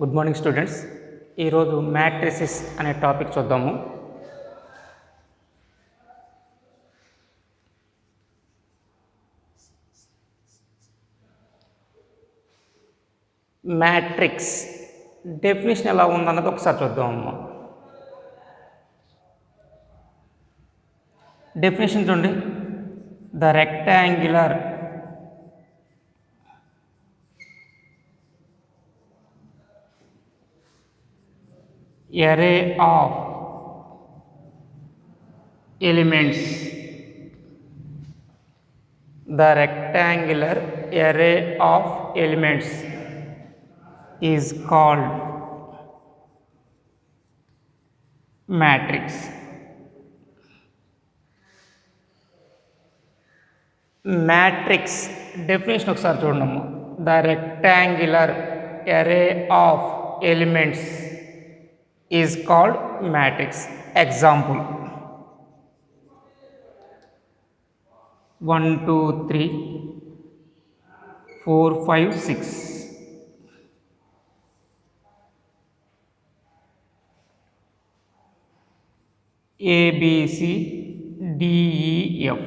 Good morning students. ఈరోజు matrices అనే topic చూద్దాము. మ్యాట్రిక్స్ డెఫినేషన్ ఎలా ఉందన్నది ఒకసారి చూద్దామమ్మా. డెఫినేషన్ చూడండి. The rectangular array of elements, the rectangular array of elements is called matrix. Matrix definition ఒకసారి చూడమ్మా. The rectangular array of elements is called matrix. Example: 1 2 3 4 5 6. A B C D E F.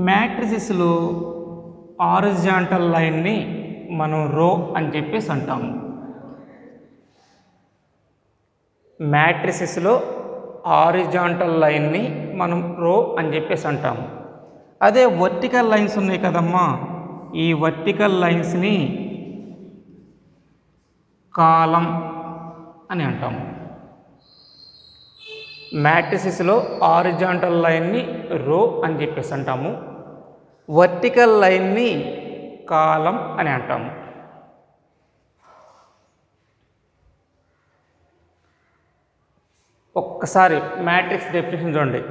మ్యాట్రిసెస్లో horizontal లైన్ని మనం రో అని చెప్పేసి అంటాము. మ్యాట్రిసెస్లో horizontal లైన్ని మనం రో అని చెప్పేసి అంటాము. అదే వర్టికల్ లైన్స్ ఉన్నాయి కదమ్మా, ఈ వర్టికల్ లైన్స్ని కాలం అని అంటాము. మ్యాట్రిసెస్లో హారిజాంటల్ లైన్ని రో అని చెప్పేసి అంటాము, వర్టికల్ లైన్ని కాలం అని అంటాము. ఒక్కసారి మ్యాట్రిక్స్ డెఫినేషన్ చూడండి.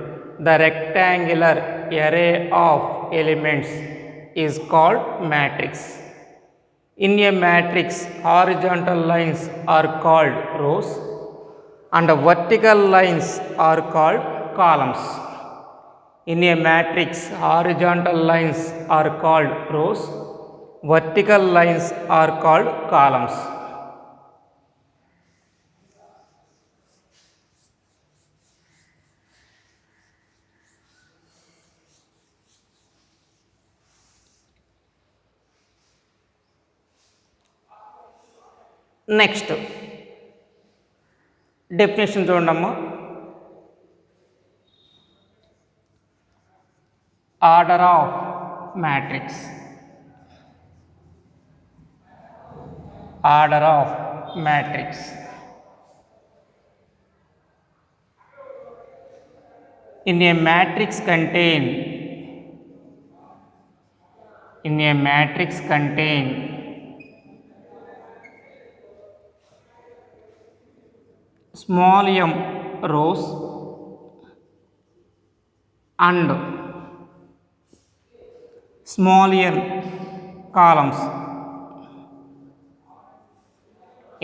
The rectangular array of elements is called matrix. In a matrix, horizontal lines are called rows and vertical lines are called columns. In a matrix, horizontal lines are called rows, vertical lines are called columns. Next definition చూడండమ్మా. Order of matrix. Order of matrix. In a matrix contain small m rows and small n columns.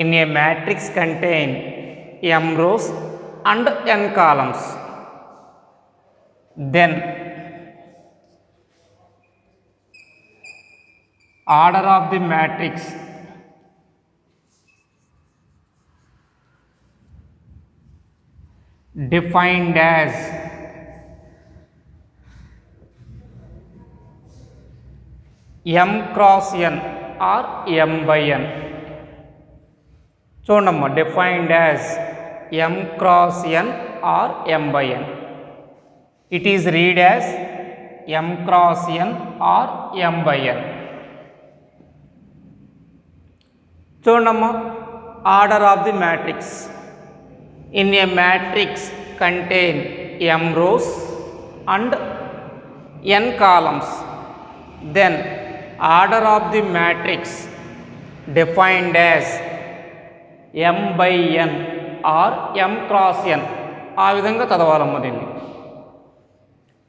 In a matrix contain m rows and n columns. Then order of the matrix defined as m cross n or m by n. చూడమ్మా, defined as m cross n or m by n. It is read as m cross n or m by n. చూడమ్మా, order of the matrix. In a matrix contain m rows and n columns. Then order of the matrix defined as m by n or m cross n. ఆ విధంగా చదవాలమ్మ దీన్ని.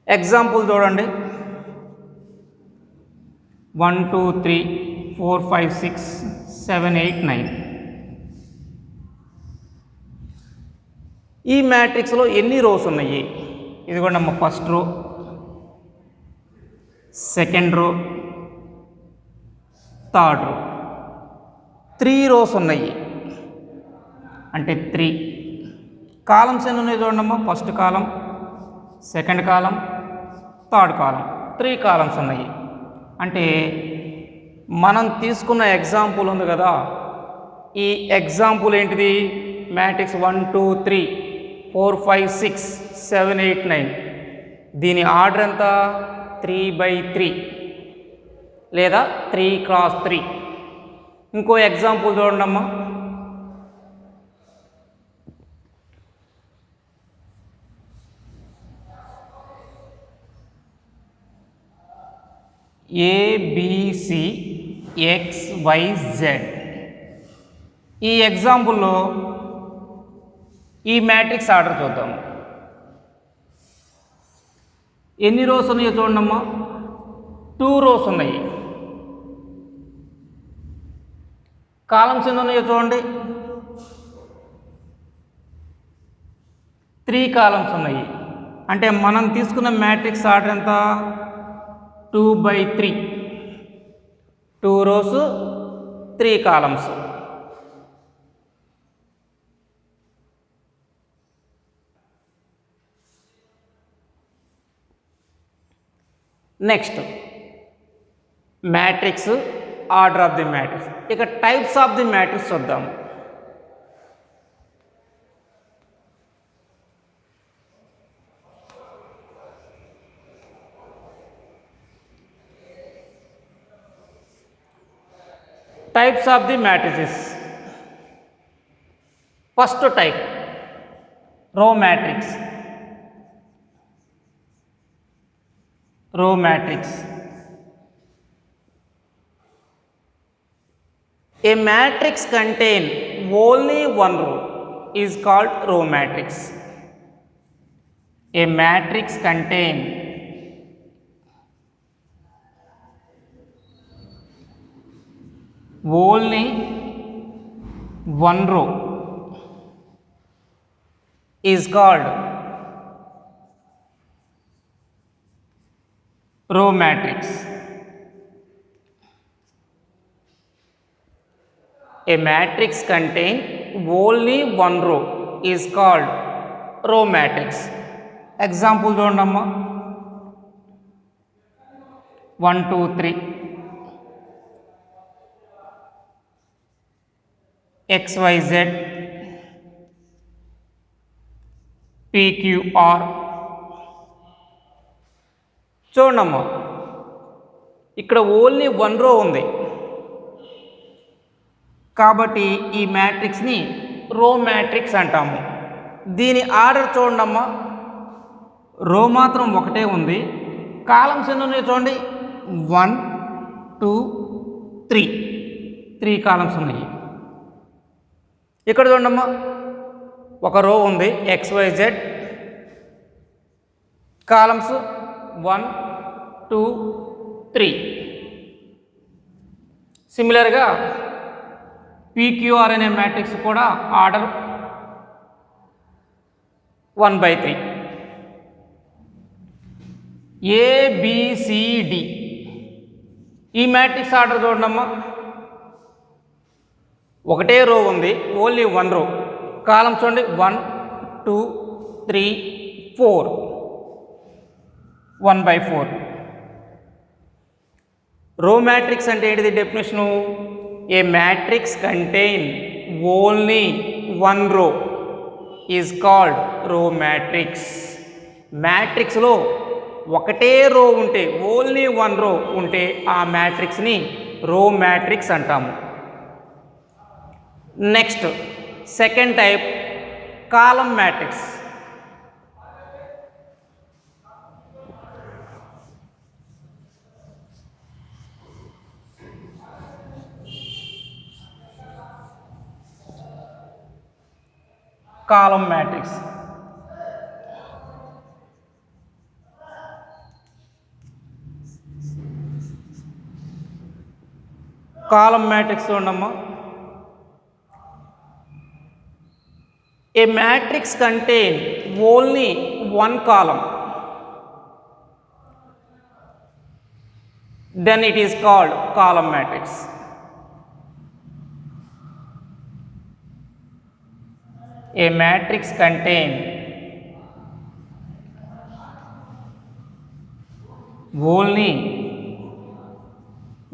Example చూడండి. 1 2 3 4 5 6 7 8 9. ఈ మ్యాట్రిక్స్లో ఎన్ని rose ఉన్నాయి? ఇదిగోండి అమ్మ, first row, second row, third row. 3 rows ఉన్నాయి అంటే 3. కాలమ్స్ ఎన్ని ఉన్నాయి చూడండమ్మా. First column, second column, third column, 3 columns ఉన్నాయి. అంటే మనం తీసుకున్న ఎగ్జాంపుల్ ఉంది కదా, ఈ ఎగ్జాంపుల్ ఏంటిది? మ్యాట్రిక్స్ 1 2 3 4 5 6 7 8 9. దీని ఆర్డర్ ఎంత? 3/3 లేదా 3x3. ఇంకో ఎగ్జాంపుల్ చూడండమ్మా. ABCXYZ. ఈ ఎగ్జాంపుల్లో ఈ మ్యాట్రిక్స్ ఆర్డర్ చూద్దాము. ఎన్ని రోస్ ఉన్నాయో చూడమ్మా. 2 రోస్ ఉన్నాయి. కాలమ్స్ ఎన్ని ఉన్నాయో చూడండి. 3 కాలమ్స్ ఉన్నాయి. అంటే మనం తీసుకున్న మ్యాట్రిక్స్ ఆర్డర్ ఎంత? 2/3. 2 rows, 3 columns. Next matrix, order of the matrix. ఇక టైప్స్ ఆఫ్ ది మ్యాట్రిక్స్ చూద్దాం. Types of the matrices. First type row matrix. Row matrix. A matrix contain only one row is called row matrix. A matrix contain only one row is called row matrix. A matrix contain only one row is called row matrix. Example చూడండమ్మా. 1 2 3 XYZ PQR. చూడమ్మా, ఇక్కడ only 1 రో ఉంది కాబట్టి ఈ మ్యాట్రిక్స్ని row matrix అంటాము. దీని order చూడమ్మా. రో మాత్రం ఒకటే ఉంది. కాలమ్స్ ఎన్ని ఉన్నాయో చూడండి. 1 2 3 కాలమ్స్ ఉన్నాయి. ఇక్కడ చూడమ్మా, ఒక రో ఉంది XYZ. కాలమ్స్ 1 2 3. సిమిలర్గా PQR అనే మ్యాట్రిక్స్ కూడా ఆర్డర్ 1/3. ABCD. ఈ మ్యాట్రిక్స్ ఆర్డర్ చూడమ్మా. ఒకటే రో ఉంది, ఓన్లీ 1 రో. కాలమ్స్ చూడండి 1 2 3 4. 1/4. రో మ్యాట్రిక్స్ అంటే ఏంటిది డెఫినేషను? ఏ మ్యాట్రిక్స్ కంటైన్ ఓన్లీ 1 రో ఈజ్ కాల్డ్ రో మ్యాట్రిక్స్. మ్యాట్రిక్స్లో ఒకటే రో ఉంటే, ఓన్లీ 1 రో ఉంటే ఆ మ్యాట్రిక్స్ని రో మ్యాట్రిక్స్ అంటాము. Next second type column matrix. Column matrix. Column matrix చూడమ్మా. A matrix contain only 1 column. then it is called column matrix. A matrix contain only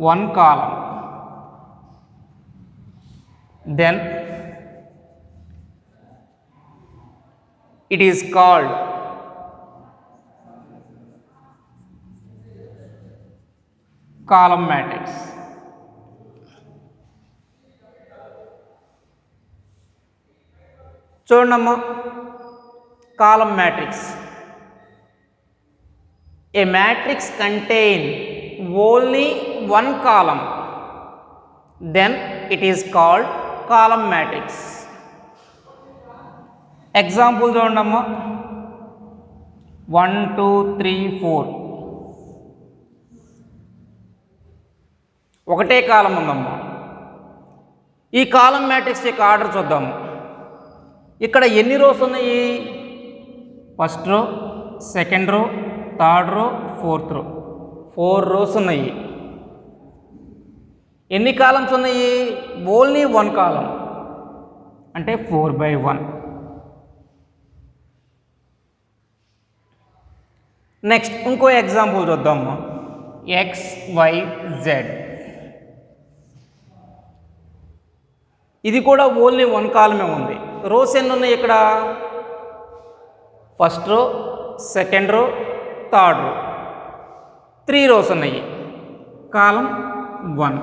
one column, then it is called column matrix. చూడమ్మా column matrix. A matrix contain only one column, then it is called column matrix. Example చూడమ్మా 1 2 3 4 ఒకటే కాలం ఉందమ్మా. ఈ కాలం matrix యొక్క order చూద్దాము. ఇక్కడ ఎన్ని rose ఉన్నాయి? First row, second row, third row, fourth రో, 4 రోస్ ఉన్నాయి. ఎన్ని కాలమ్స్ ఉన్నాయి? ఓన్లీ 1 కాలం, అంటే 4/1. నెక్స్ట్ ఇంకో ఎగ్జాంపుల్ చూద్దాము. XYZ. ఇది కూడా ఓన్లీ 1 కాలమే ఉంది. రోస్ ఎన్ని ఉన్నాయి ఇక్కడ? First row, second row, third row, 3 rows ఉన్నాయి. కాలం 1,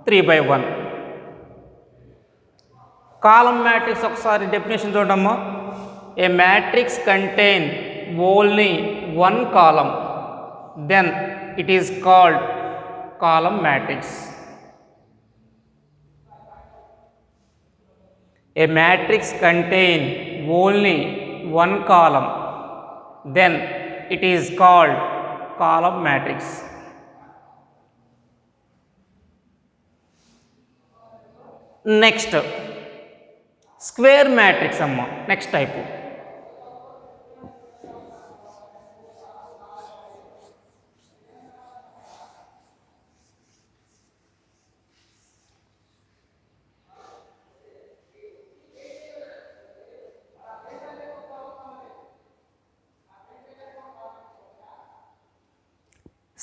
3/1. కాలం మ్యాట్రిక్స్ ఒకసారి డెఫినేషన్ చూడమ్మా. A matrix contain only 1 column, then it is called column matrix. A matrix contain only 1 column, then it is called column matrix. Next, square matrix amma. Next type.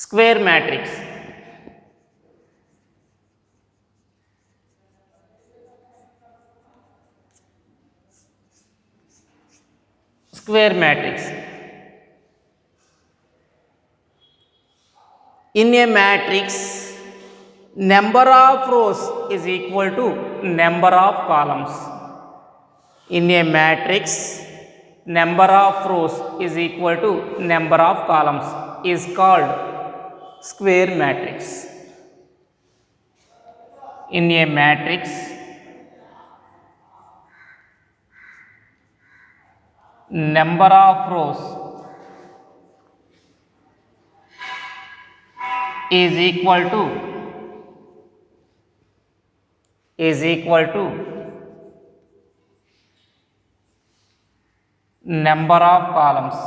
Square matrix. Square matrix. In a matrix, number of rows is equal to number of columns. In a matrix, number of rows is equal to number of columns is called square matrix. In a matrix, number of rows is equal to number of columns,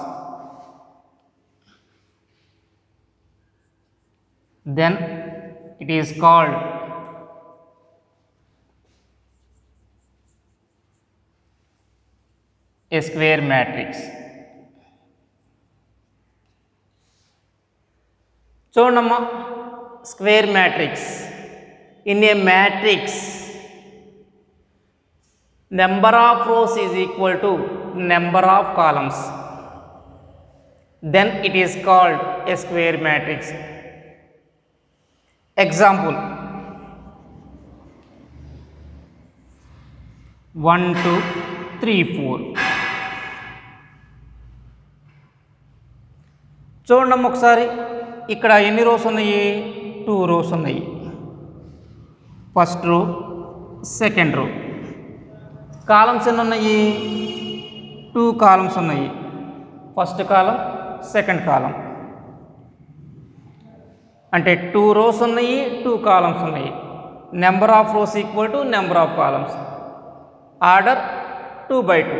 then it is called a square matrix. చూడమ్మా square matrix. In a matrix number of rows is equal to number of columns, then it is called a square matrix. Example 1 2 3 4. చూడండి ఒకసారి ఇక్కడ ఎన్ని rose ఉన్నాయి? 2 rose ఉన్నాయి. First row, second row. Columns ఎన్ని ఉన్నాయి? 2 columns ఉన్నాయి. ఫస్ట్ కాలం, సెకండ్ కాలం, అంటే 2 రోస్ ఉన్నాయి, 2 కాలమ్స్ ఉన్నాయి. Number of rows equal to number of columns. Order 2/2.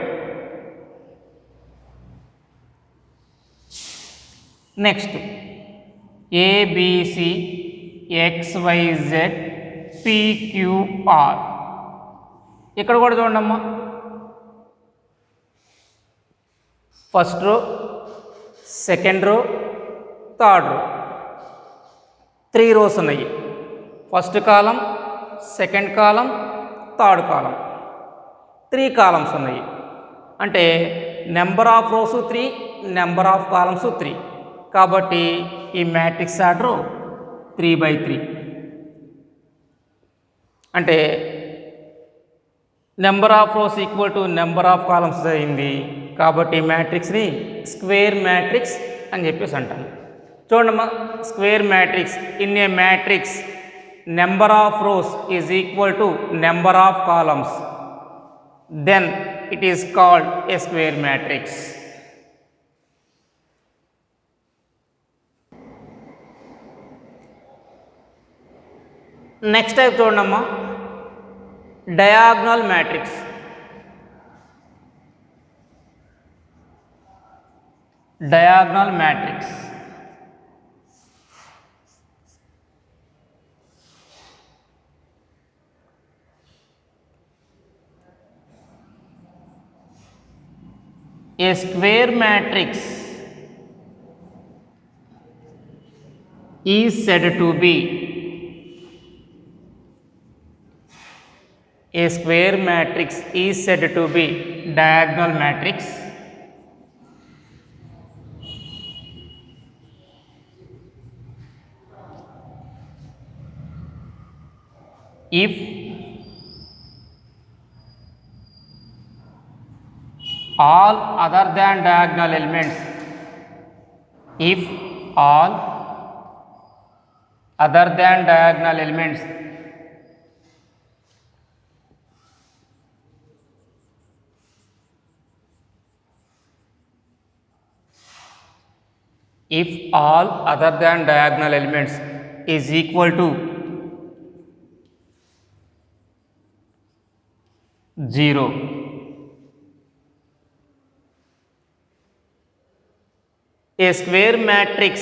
Next A B C XYZ PQR. ఇక్కడ కూడా చూడండమ్మా, first row, second row, third row, 3 rows ఉన్నాయి. First column, second column, third column, 3 columns ఉన్నాయి. అంటే number of rows 3, number of columns 3. కాబట్టి ఈ matrix order 3/3. అంటే number of rows equal to number of columns అయింది. కాబట్టి మ్యాట్రిక్స్ని స్క్వేర్ మ్యాట్రిక్స్ అని చెప్పేసి అంటాము. చూడమ్మా, square matrix, in a matrix number of rows is equal to number of columns, then it is called a square matrix. Next type చూడమ్మా, diagonal matrix. Diagonal matrix a square matrix is said to be a square matrix is said to be diagonal matrix if all other than diagonal elements, if all other than diagonal elements if all other than diagonal elements is equal to 0, a square matrix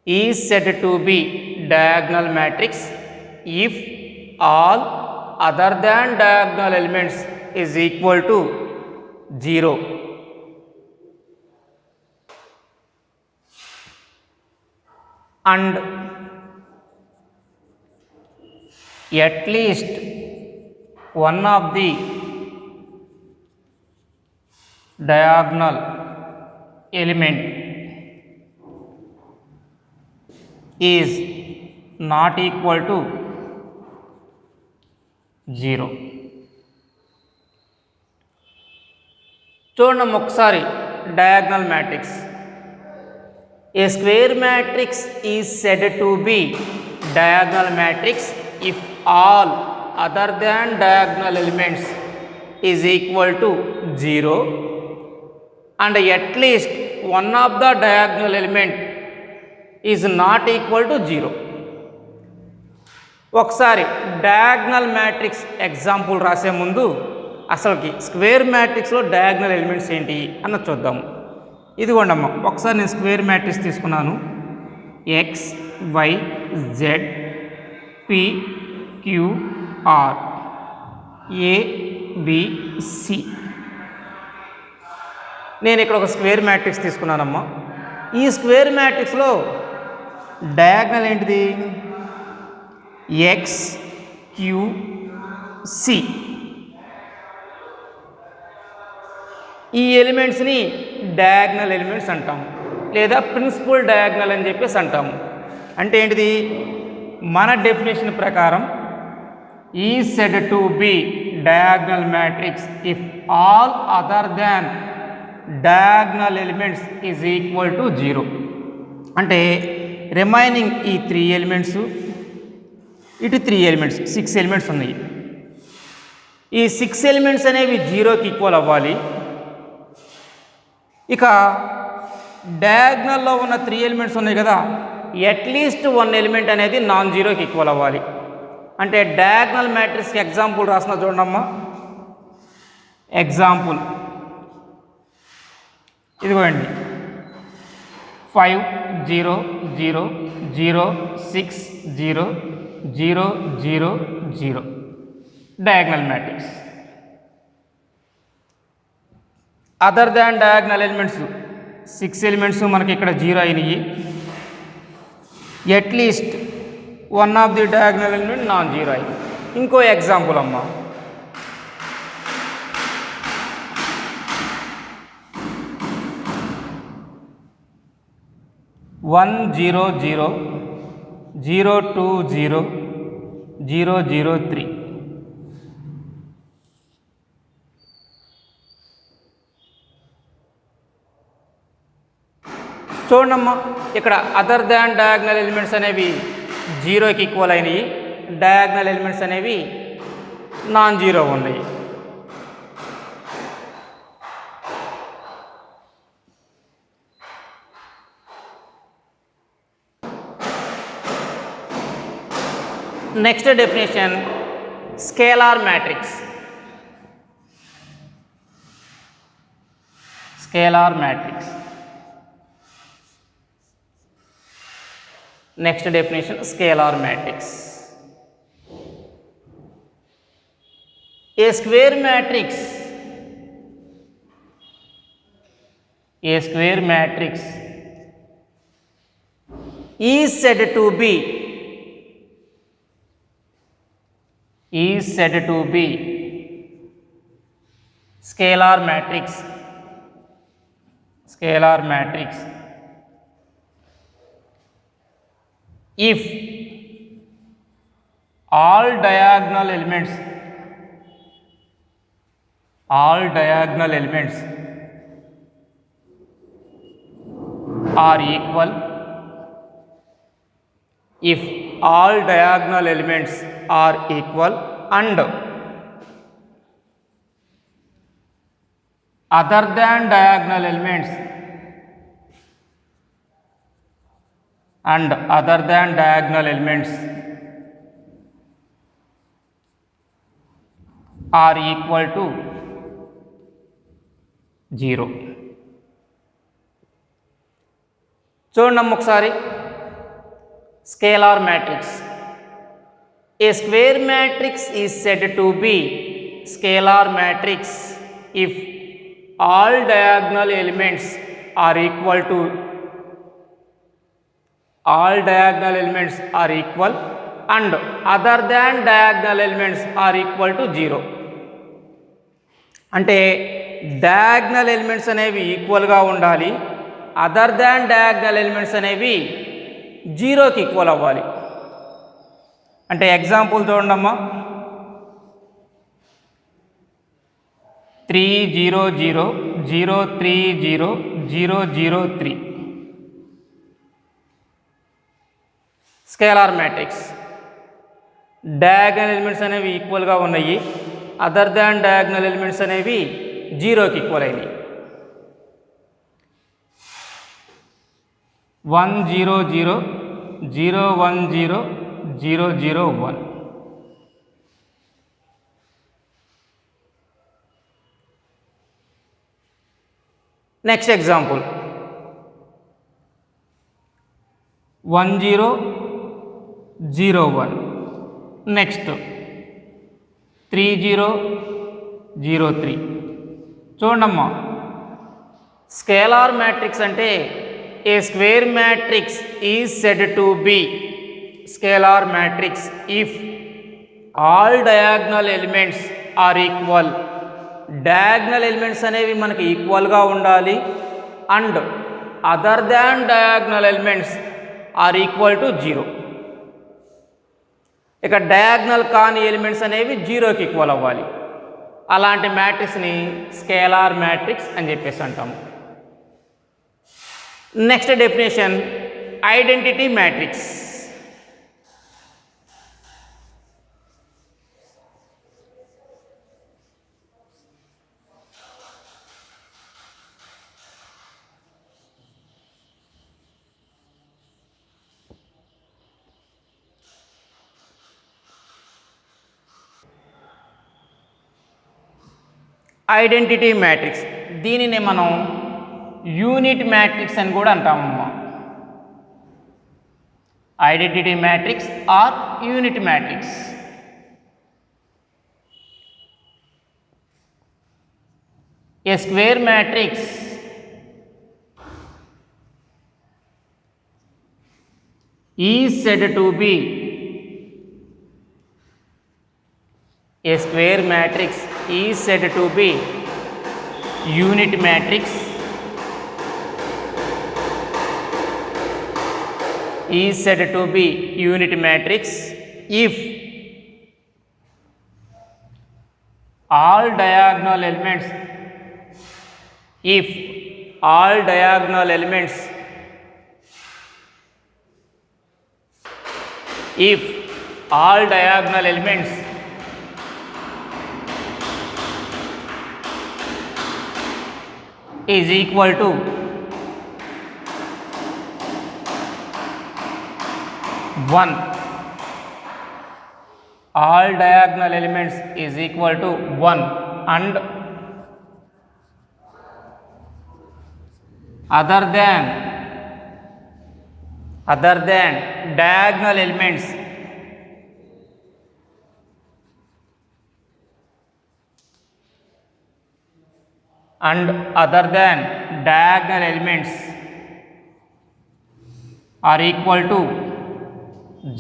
is said to be diagonal matrix if all other than diagonal elements is equal to 0. And at least one of the diagonal element is not equal to 0. చూడండి ఒకసారి diagonal matrix. A square matrix is said to be diagonal matrix if all other than diagonal elements is equal to 0 and at least one of the diagonal element is not equal to 0. ఒకసారి diagonal matrix example రాసే ముందు అసలుకి square మ్యాట్రిక్స్లో diagonal elements ఏంటి అన్న చూద్దాము. ఇదిగోండమ్మా, ఒకసారి నేను స్క్వేర్ మ్యాట్రిక్స్ తీసుకున్నాను. XYZ PQR ABC. నేను ఇక్కడ ఒక స్క్వేర్ మ్యాట్రిక్స్ తీసుకున్నానమ్మా. ఈ స్క్వేర్ మ్యాట్రిక్స్లో డయాగ్నల్ ఏంటిది? XQC. ఈ ఎలిమెంట్స్ని డయాగ్నల్ ఎలిమెంట్స్ అంటాము, లేదా ప్రిన్సిపల్ డయాగ్నల్ అని చెప్పేసి అంటాము. అంటే ఏంటిది? మన డెఫినేషన్ ప్రకారం ఈ said to B diagonal matrix if all other than diagonal elements is equal to 0. అంటే రిమైనింగ్ ఈ 3 ఎలిమెంట్స్, ఇటు 3 ఎలిమెంట్స్, 6 ఎలిమెంట్స్ ఉన్నాయి. ఈ 6 ఎలిమెంట్స్ అనేవి 0కి ఈక్వల్ అవ్వాలి. ఇక డయాగ్నల్లో ఉన్న 3 ఎలిమెంట్స్ ఉన్నాయి కదా, అట్లీస్ట్ 1 ఎలిమెంట్ అనేది నాన్ జీరోకి ఈక్వల్ అవ్వాలి. అంటే డయాగ్నల్ మ్యాట్రిక్స్కి ఎగ్జాంపుల్ రాసిన చూడమ్మా. ఎగ్జాంపుల్ ఇదిగోండి, 5 0 0 0 6 0 0 0 0 diagonal matrix. Other than diagonal elements 6 elements మనకి ఇక్కడ 0 అయినాయి. At least one of the diagonal element non zero అయింది. ఇంకో ఎగ్జాంపుల్ అమ్మ, 1 0 0 0 2 0 0 0 3. చూడమ్మా, ఇక్కడ అదర్ దాన్ డయాగ్నల్ ఎలిమెంట్స్ అనేవి 0కి ఈక్వల్ అయినాయి, డయాగ్నల్ ఎలిమెంట్స్ అనేవి నాన్ జీరో ఉన్నాయి. Next definition, scalar matrix. Scalar matrix. Next definition, scalar matrix. A square matrix is said to be scalar matrix if all diagonal elements are equal, and other than diagonal elements are equal to 0. చూడండి ఒకసారి, scalar matrix. A square matrix is said to be scalar matrix if all diagonal elements are equal and other than diagonal elements are equal to 0. అంటే diagonal elements అనేవి ఈక్వల్గా ఉండాలి, other than diagonal elements అనేవి 0కి equal అవ్వాలి. అంటే example చూడండమ్మా, 3 0 0 0 3 0 0 0 3 scalar matrix. Diagonal elements అనేవి ఈక్వల్గా ఉన్నాయి, అదర్ దాన్ డయాగ్నల్ ఎలిమెంట్స్ అనేవి 0కి ఈక్వల్ అయినాయి. 1 0 0 0 1 0 0 0 1. Next example, 1 0 0 1. నెక్స్ట్ 3 0 0 3. చూడమ్మా, స్కేలార్ మ్యాట్రిక్స్ అంటే a square matrix is said to be scalar matrix if all diagonal elements are equal. Diagonal elements అనేవి మనకి ఈక్వల్గా ఉండాలి, and other than diagonal elements are equal to 0. ఇక diagonal కాని elements అనేవి 0కి ఈక్వల్ అవ్వాలి. అలాంటి మ్యాట్రిక్స్ని స్కేలార్ మ్యాట్రిక్స్ అని చెప్పేసి అంటాము. Next definition, identity matrix. Identity matrix, దీనిని మనం యూనిట్ మ్యాట్రిక్స్ అని కూడా అంటామమ్మా. identity matrix or unit matrix. A square matrix is said to be a square matrix is said to be unit matrix is said to be unit matrix if all diagonal elements if all diagonal elements if all diagonal elements is equal to 1, all diagonal elements is equal to 1 and other than diagonal elements are equal to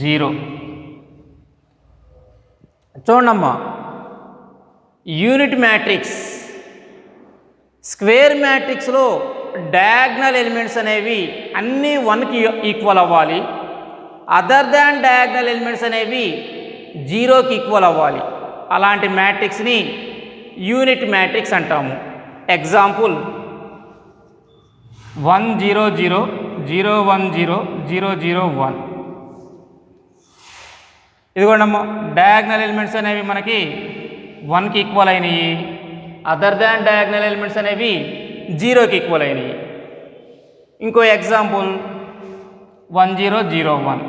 0. చూడమ్మా, unit matrix square మ్యాట్రిక్స్లో diagonal elements అనేవి అన్నీ 1కి equal అవ్వాలి. Other than diagonal elements అనేవి 0కి equal అవ్వాలి. అలాంటి మ్యాట్రిక్స్ని యూనిట్ మ్యాట్రిక్స్ అంటాము. ఎగ్జాంపుల్ 1 0 0 0 1 0 0 0 1. ఇదిగోండమ్మా, డయాగ్నల్ ఎలిమెంట్స్ అనేవి మనకి 1కి ఈక్వల్ అయినాయి. అదర్ దాన్ డయాగ్నల్ ఎలిమెంట్స్ అనేవి 0కి ఈక్వల్ అయినాయి. ఇంకో ఎగ్జాంపుల్ 1 0 0 1.